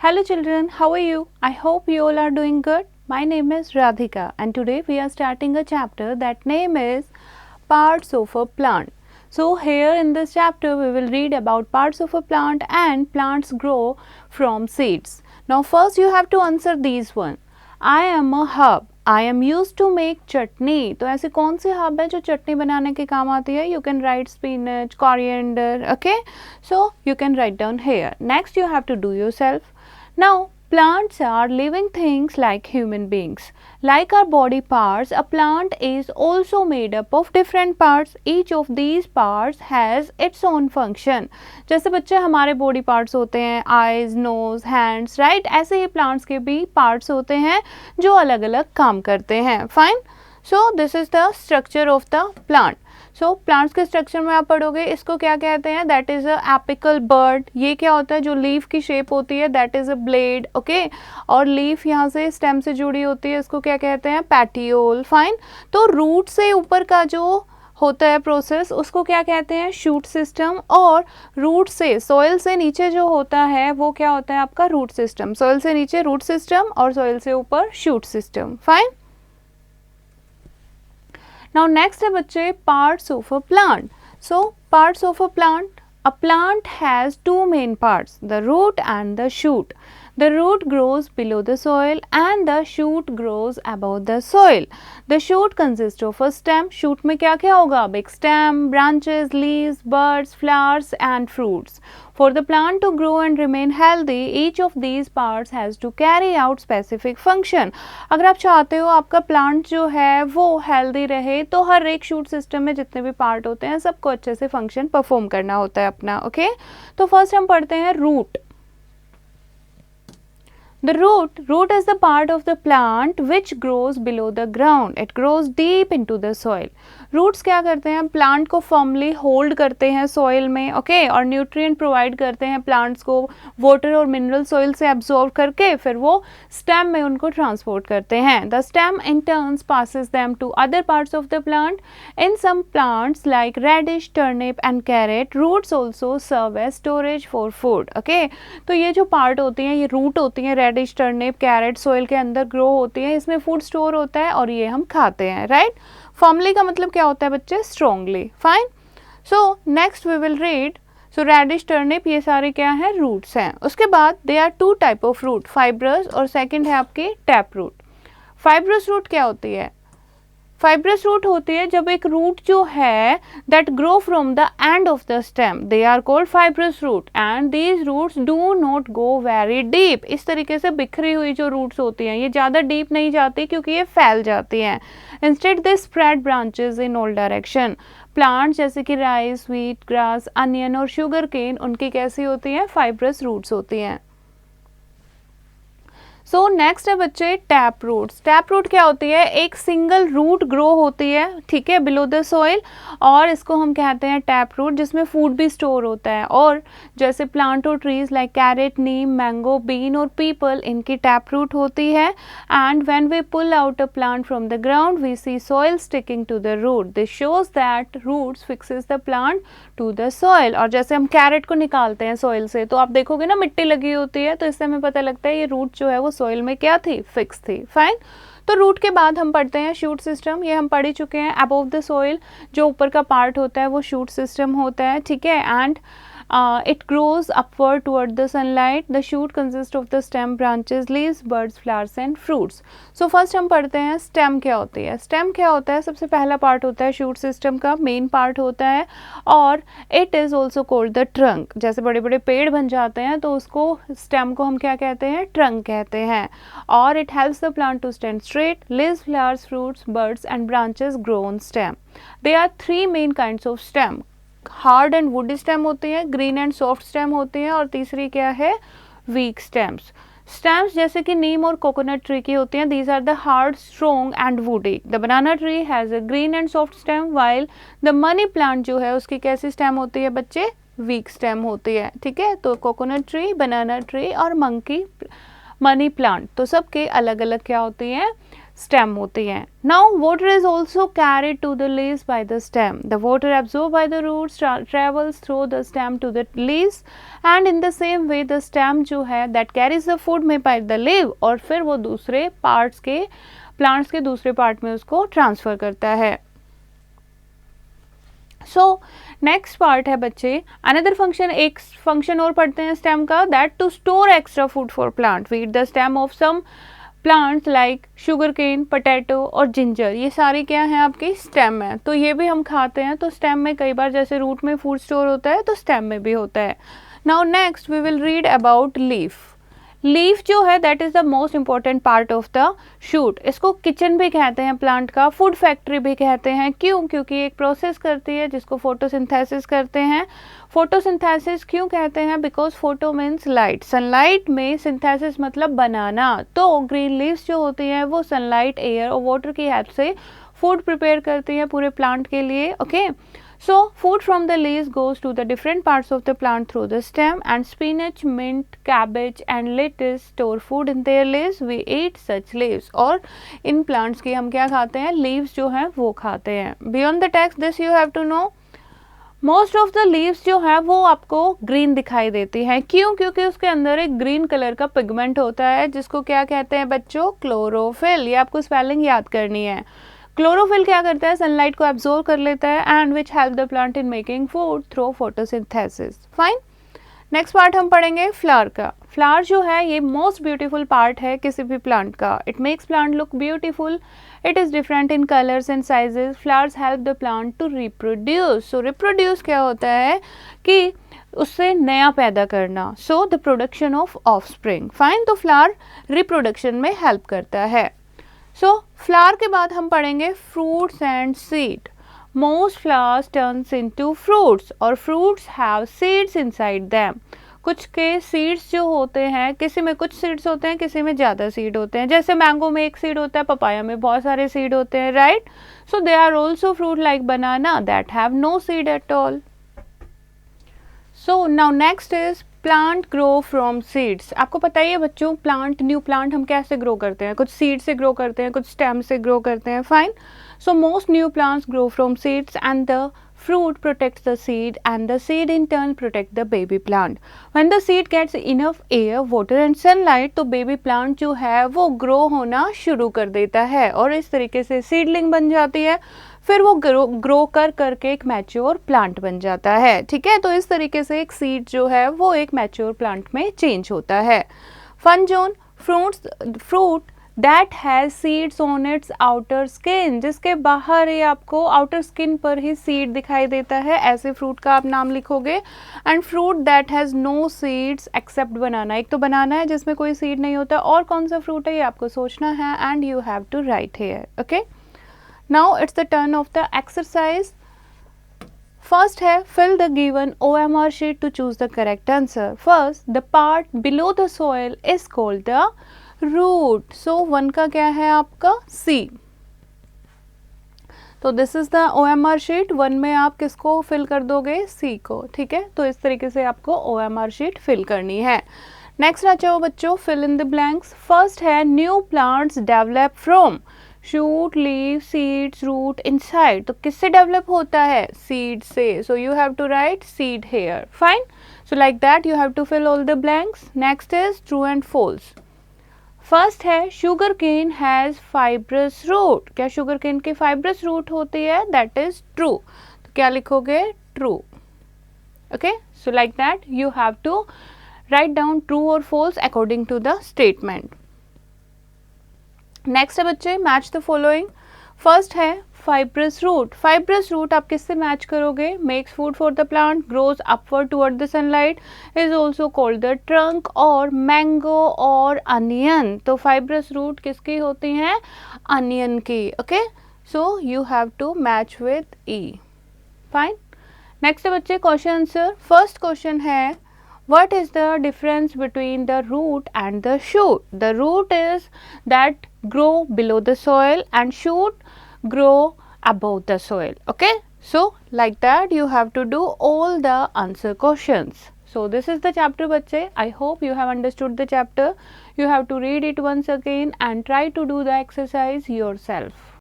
Hello children, how are you? I hope you all are doing good. My name is Radhika and today we are starting a chapter that name is Parts of a Plant. So here in this chapter we will read about parts of a plant and plants grow from seeds. Now first you have to answer these one. I am a herb. I am used to make chutney. तो ऐसे कौन से herb है जो चटनी बनाने के काम आती है? You can write spinach, coriander, okay? So you can write down here. Next you have to do yourself. Now, plants are living things like human beings. Like our body parts, a plant is also made up of different parts. Each of these parts has its own function. जैसे बच्चे हमारे body parts होते हैं, eyes, nose, hands, right? ऐसे ही plants के भी parts होते हैं जो अलग अलग काम करते हैं. Fine? So, this is the structure of the plant. So plants के स्ट्रक्चर में आप पढ़ोगे इसको क्या कहते हैं, that is a apical bud. ये क्या होता है, जो लीफ की शेप होती है that is a blade, okay. और लीफ यहाँ से स्टेम से जुड़ी होती है, इसको क्या कहते हैं, पैटियोल. फाइन. तो रूट से ऊपर का जो होता है प्रोसेस उसको क्या कहते हैं, शूट सिस्टम. और रूट से सॉइल से नीचे जो होता है वो क्या होता है आपका, रूट सिस्टम. सॉइल से नीचे रूट सिस्टम और सॉइल से ऊपर shoot system. Fine. Now next है बच्चे parts of a plant. So parts of a plant. A plant has two main parts, the root and the shoot. The root grows below the soil and the shoot grows above the soil. The shoot consists of a stem. Shoot में क्या क्या होगा, big stem, branches, leaves, buds, flowers and fruits. For the plant to grow and remain healthy, each of these parts has to carry out specific function. अगर आप चाहते हो आपका plant जो है वो हेल्दी रहे तो हर एक शूट सिस्टम में जितने भी पार्ट होते हैं सबको अच्छे से फंक्शन परफॉर्म करना होता है अपना, ओके. तो फर्स्ट हम पढ़ते हैं root. The root is the part of the plant which grows below the ground. It grows deep into the soil. Roots क्या करते हैं, प्लांट को फॉर्मली होल्ड करते हैं सॉइल में, ओके. और न्यूट्रिएंट प्रोवाइड करते हैं प्लांट्स को, वाटर और मिनरल सॉइल से एब्जॉर्ब करके फिर वो स्टेम में उनको ट्रांसपोर्ट करते हैं. The stem in turns passes them to other parts of the plant. In some plants like radish, turnip and carrot, roots also serve as storage for food, okay. तो ये जो पार्ट होती हैं, ये रूट होती हैं, रेडिश, टर्निप, कैरेट, सॉइल के अंदर ग्रो होती है, इसमें फूड स्टोर होता है और ये हम खाते हैं, राइट. फॉर्मली का मतलब क्या होता है बच्चे, strongly. Fine. So next we will read. So radish, turnip ये सारे क्या हैं, रूट्स हैं. उसके बाद they are two type of root, fibrous और सेकंड है आपकी टैप रूट. फाइब्रस रूट क्या होती है, फाइब्रस रूट होती है जब एक रूट जो है that grow from the end of the stem, they are called fibrous root. And these roots do not go very deep. इस तरीके से बिखरी हुई जो रूट्स होती हैं ये ज़्यादा डीप नहीं जाती क्योंकि ये फैल जाती हैं. Instead they spread branches in all direction. Plants जैसे कि राइस, व्हीट, ग्रास, अनियन और शुगर केन, उनकी कैसी होती हैं, फाइब्रस रूट्स होती हैं. सो नेक्स्ट है बच्चे टैप रूट्स. टैप रूट क्या होती है, एक सिंगल रूट ग्रो होती है, ठीक है, बिलो द सॉइल, और इसको हम कहते हैं टैप रूट, जिसमें फूड भी स्टोर होता है. और जैसे प्लांट और trees like carrot, neem, mango, bean और पीपल, इनकी टैप रूट होती है. And when we pull out a plant from the ground we see soil sticking to the root. This shows that roots fixes the plant to the soil. और जैसे हम carat को निकालते हैं सॉइल से तो आप देखोगे ना मिट्टी लगी होती है, तो इससे हमें पता लगता है ये रूट जो है वो सॉइल में क्या थी, फिक्स थी. फाइन. तो रूट के बाद हम पढ़ते हैं शूट सिस्टम. ये हम पढ़ ही चुके हैं. अबव द सॉइल जो ऊपर का पार्ट होता है वो शूट सिस्टम होता है, ठीक है. And it grows upward toward the sunlight. The shoot consists of the stem, branches, leaves, buds, flowers and fruits. So first हम पढ़ते हैं स्टेम क्या होती है. स्टेम क्या होता है, सबसे पहला पार्ट होता है शूट सिस्टम का, मेन पार्ट होता है. और it is also called the trunk. जैसे बड़े बड़े पेड़ बन जाते हैं तो उसको स्टेम को हम क्या कहते हैं, ट्रंक कहते हैं. और it helps the plant to stand straight. Leaves, flowers, fruits, birds and branches grow on stem. They are three main kinds of stem. Hard and woody stem होती है, ग्रीन एंड सॉफ्ट स्टेम होती है, और तीसरी क्या है, week stems. Stems जैसे कि नीम और कोकोनट ट्री की होती हैं, these are the hard, strong and woody. The banana tree has a green and soft stem, while the money plant जो है उसकी कैसी स्टेम होती है बच्चे, वीक स्टेम होती है, ठीक है. तो कोकोनट ट्री, बनाना ट्री और मनी प्लांट, तो सबके अलग अलग क्या होती हैं, स्टेम होती हैं. Now water is also carried to the leaves by the stem. The water absorb by the roots travels through the stem to the leaves and in the same way the stem जो है that carries the food made by the leaf, और फिर वो दूसरे parts के plants के दूसरे part में उसको ट्रांसफर करता है. सो नेक्स्ट पार्ट है बच्चे अनदर फंक्शन. एक फंक्शन और पढ़ते हैं स्टेम का, that to store extra food for plant. We eat the stem of some plants like sugar cane, potato और जिंजर. ये सारी क्या है आपकी स्टेम है, तो ये भी हम खाते हैं. तो स्टेम में कई बार जैसे रूट में फूड स्टोर होता है तो स्टेम में भी होता है. Now next we will read about leaf. Leaf जो है that is the most important part of the shoot. इसको किचन भी कहते हैं प्लांट का, फूड फैक्ट्री भी कहते हैं. क्यों? क्योंकि एक प्रोसेस करती है जिसको फोटोसिंथेसिस करते हैं. फोटोसिंथेसिस क्यों कहते हैं? Because photo means light, sunlight में सिंथेसिस मतलब बनाना. तो ग्रीन लीव्स जो होती हैं वो सनलाइट, एयर और वाटर की हेल्प से फूड प्रिपेयर करती हैं पूरे प्लांट के लिए. Okay, so food from the leaves goes to the different parts of the plant through the stem, and spinach, mint, cabbage and lettuce store food in their leaves. We eat such leaves. और इन plants की हम क्या खाते हैं? leaves जो हैं वो खाते हैं. Beyond the text this you have to know, most of the leaves जो है वो आपको ग्रीन दिखाई देती हैं. क्यों? क्योंकि उसके अंदर एक ग्रीन कलर का पिगमेंट होता है जिसको क्या कहते हैं बच्चों? क्लोरोफिल. ये आपको स्पेलिंग याद करनी है. क्लोरोफिल क्या करता है? सनलाइट को एब्जॉर्ब कर लेता है and which help the plant in making food through photosynthesis. Fine. Next part हम पढ़ेंगे फ्लावर का. फ्लावर जो है ये मोस्ट ब्यूटीफुल पार्ट है किसी भी प्लांट का. It makes plant look beautiful. It is different in colours and sizes. Flowers help the plant to reproduce. So reproduce क्या होता है कि उससे नया पैदा करना. So the production of offspring. Fine. तो फ्लावर रिप्रोडक्शन में हेल्प करता है. सो फ्लावर के बाद हम पढ़ेंगे fruits and seed. Most flowers turns into fruits और fruits have seeds inside them. कुछ के सीड्स जो होते हैं, किसी में कुछ सीड्स होते हैं, किसी में ज़्यादा सीड होते हैं. जैसे मैंगो में एक सीड होता है, पपाया में बहुत सारे सीड होते हैं, right. So they are also fruit like banana that have no seed at all. So now next is plant grow from seeds. आपको पता ही है बच्चों, प्लांट, न्यू प्लांट हम कैसे ग्रो करते हैं? कुछ सीड से ग्रो करते हैं, कुछ स्टेम से ग्रो करते हैं. Fine. So most new plants grow from seeds and the fruit protects the seed and the seed in turn protect the baby plant. When the seed gets enough air, water and sunlight, तो baby plant जो है वो grow होना शुरू कर देता है और इस तरीके से seedling बन जाती है. फिर वो ग्रो कर करके एक मैच्योर प्लांट बन जाता है. ठीक है, तो इस तरीके से एक सीड जो है वो एक मैच्योर प्लांट में चेंज होता है. Fun zone. Fruit that has seeds on its outer skin. जिसके बाहर ही आपको आउटर स्किन पर ही सीड दिखाई देता है, ऐसे फ्रूट का आप नाम लिखोगे. And fruit that has no seeds except banana. एक तो बनाना है जिसमें कोई सीड नहीं होता, और कौन सा फ्रूट है ये आपको सोचना है and you have to write here. Okay, now it's the turn of the exercise. First है fill the given OMR sheet to choose the correct answer. First, the part below the soil is called the root. So 1 का क्या है आपका? C. तो this is the OMR sheet. 1 में आप किसको fill कर दोगे? C को. ठीक है, तो इस तरीके से आपको OMR sheet फिल करनी है. नेक्स्ट आ जाओ बच्चों, fill in the blanks. First है new plants develop from shoot, leave, seeds, root, inside. तो किससे डेवलप होता है? सीड से. So you have to write seed here. Fine. So like that you have to fill all the blanks. Next is true and false. First है sugar cane has fibrous root. क्या sugar cane की fibrous root होती है? That is true. तो क्या लिखोगे? True. Okay, so like that you have to write down true और false according to the statement. Next है बच्चे मैच द फॉलोइंग. फर्स्ट है फाइब्रस रूट. फाइब्रस रूट आप किससे मैच करोगे? Makes food for the plant, grows upward toward the sunlight, is also called the trunk और mango और onion. तो fibrous root किसकी होती हैं? अनियन की. Okay, so you have to match with E. Fine. Next है बच्चे क्वेश्चन आंसर. फर्स्ट क्वेश्चन है what is the difference between the root and the shoot? The root is that grow below the soil and shoot grow above the soil. Okay, so like that you have to do all the answer questions. So this is the chapter बच्चे. I hope you have understood the chapter. You have to read it once again and try to do the exercise yourself.